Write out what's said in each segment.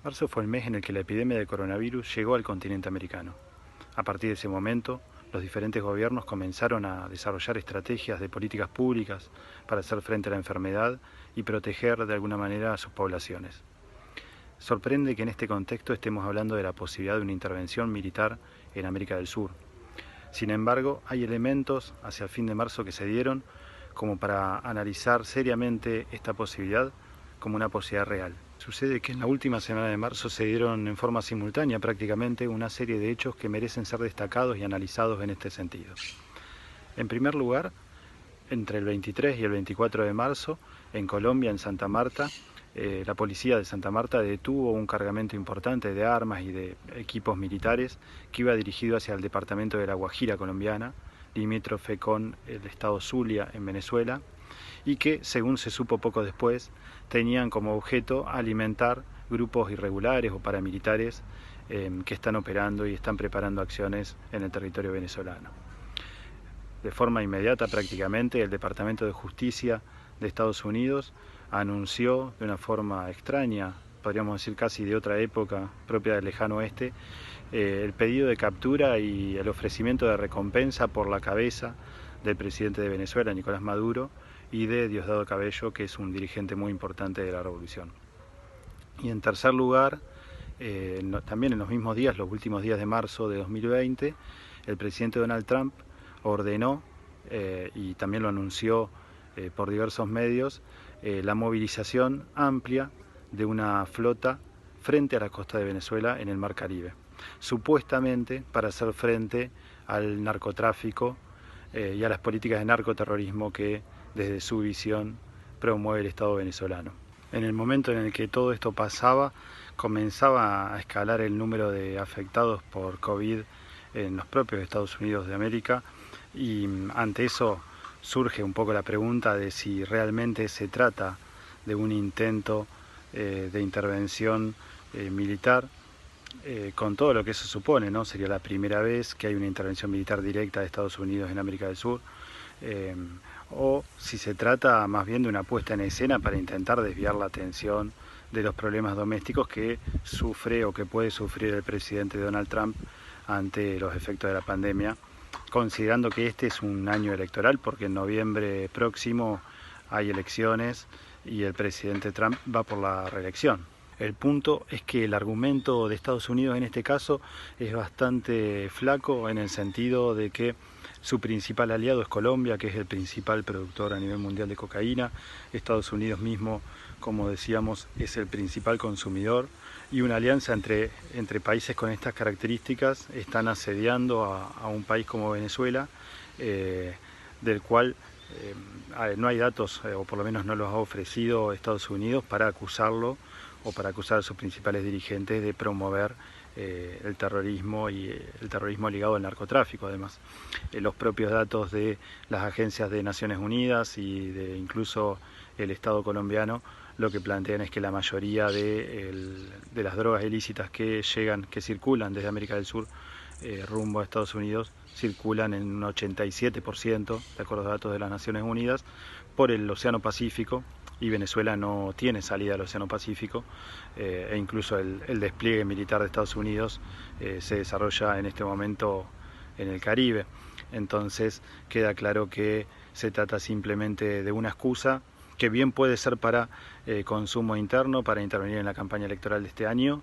Marzo fue el mes en el que la epidemia de coronavirus llegó al continente americano. A partir de ese momento, los diferentes gobiernos comenzaron a desarrollar estrategias de políticas públicas para hacer frente a la enfermedad y proteger de alguna manera a sus poblaciones. Sorprende que en este contexto estemos hablando de la posibilidad de una intervención militar en América del Sur. Sin embargo, hay elementos hacia el fin de marzo que se dieron como para analizar seriamente esta posibilidad como una posibilidad real. Sucede que en la última semana de marzo se dieron en forma simultánea prácticamente una serie de hechos que merecen ser destacados y analizados en este sentido. En primer lugar, entre el 23 y el 24 de marzo, en Colombia, en Santa Marta, la policía de Santa Marta detuvo un cargamento importante de armas y de equipos militares que iba dirigido hacia el departamento de La Guajira colombiana, limítrofe con el estado Zulia en Venezuela, y que, según se supo poco después, tenían como objeto alimentar grupos irregulares o paramilitares que están operando y están preparando acciones en el territorio venezolano. De forma inmediata prácticamente, el Departamento de Justicia de Estados Unidos anunció de una forma extraña, podríamos decir casi de otra época, propia del lejano oeste, el pedido de captura y el ofrecimiento de recompensa por la cabeza del presidente de Venezuela, Nicolás Maduro, y de Diosdado Cabello, que es un dirigente muy importante de la revolución. Y en tercer lugar, también en los mismos días, los últimos días de marzo de 2020, el presidente Donald Trump ordenó, y también lo anunció por diversos medios, la movilización amplia de una flota frente a la costa de Venezuela en el Mar Caribe, supuestamente para hacer frente al narcotráfico y a las políticas de narcoterrorismo que desde su visión promueve el Estado venezolano. En el momento en el que todo esto pasaba, comenzaba a escalar el número de afectados por COVID en los propios Estados Unidos de América, y ante eso surge un poco la pregunta de si realmente se trata de un intento de intervención militar, con todo lo que eso supone, ¿no? Sería la primera vez que hay una intervención militar directa de Estados Unidos en América del Sur, o si se trata más bien de una puesta en escena para intentar desviar la atención de los problemas domésticos que sufre o que puede sufrir el presidente Donald Trump ante los efectos de la pandemia, considerando que este es un año electoral, porque en noviembre próximo hay elecciones y el presidente Trump va por la reelección. El punto es que el argumento de Estados Unidos en este caso es bastante flaco, en el sentido de que su principal aliado es Colombia, que es el principal productor a nivel mundial de cocaína. Estados Unidos mismo, como decíamos, es el principal consumidor, y una alianza entre países con estas características están asediando a un país como Venezuela, del cual no hay datos, o por lo menos no los ha ofrecido Estados Unidos, para acusarlo o para acusar a sus principales dirigentes de promover el terrorismo y el terrorismo ligado al narcotráfico. Además, los propios datos de las agencias de Naciones Unidas y de incluso el Estado colombiano lo que plantean es que la mayoría de las drogas ilícitas que circulan desde América del Sur rumbo a Estados Unidos, circulan en un 87%, de acuerdo a datos de las Naciones Unidas, por el Océano Pacífico, y Venezuela no tiene salida al Océano Pacífico, e incluso el despliegue militar de Estados Unidos se desarrolla en este momento en el Caribe. Entonces queda claro que se trata simplemente de una excusa que bien puede ser para consumo interno, para intervenir en la campaña electoral de este año,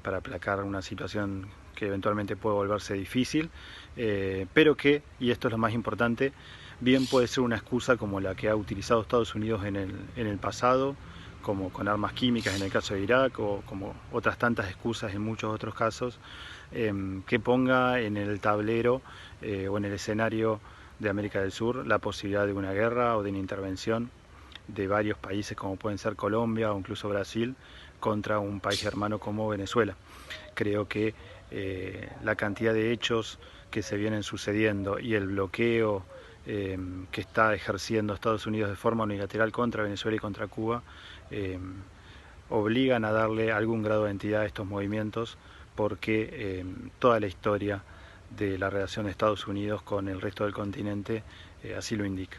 para aplacar una situación que eventualmente puede volverse difícil, pero que, y esto es lo más importante, bien puede ser una excusa como la que ha utilizado Estados Unidos en el pasado, como con armas químicas en el caso de Irak, o como otras tantas excusas en muchos otros casos, que ponga en el tablero o en el escenario de América del Sur la posibilidad de una guerra o de una intervención de varios países como pueden ser Colombia o incluso Brasil contra un país hermano como Venezuela. Creo que la cantidad de hechos que se vienen sucediendo y el bloqueo que está ejerciendo Estados Unidos de forma unilateral contra Venezuela y contra Cuba obligan a darle algún grado de entidad a estos movimientos, porque toda la historia de la relación de Estados Unidos con el resto del continente así lo indica.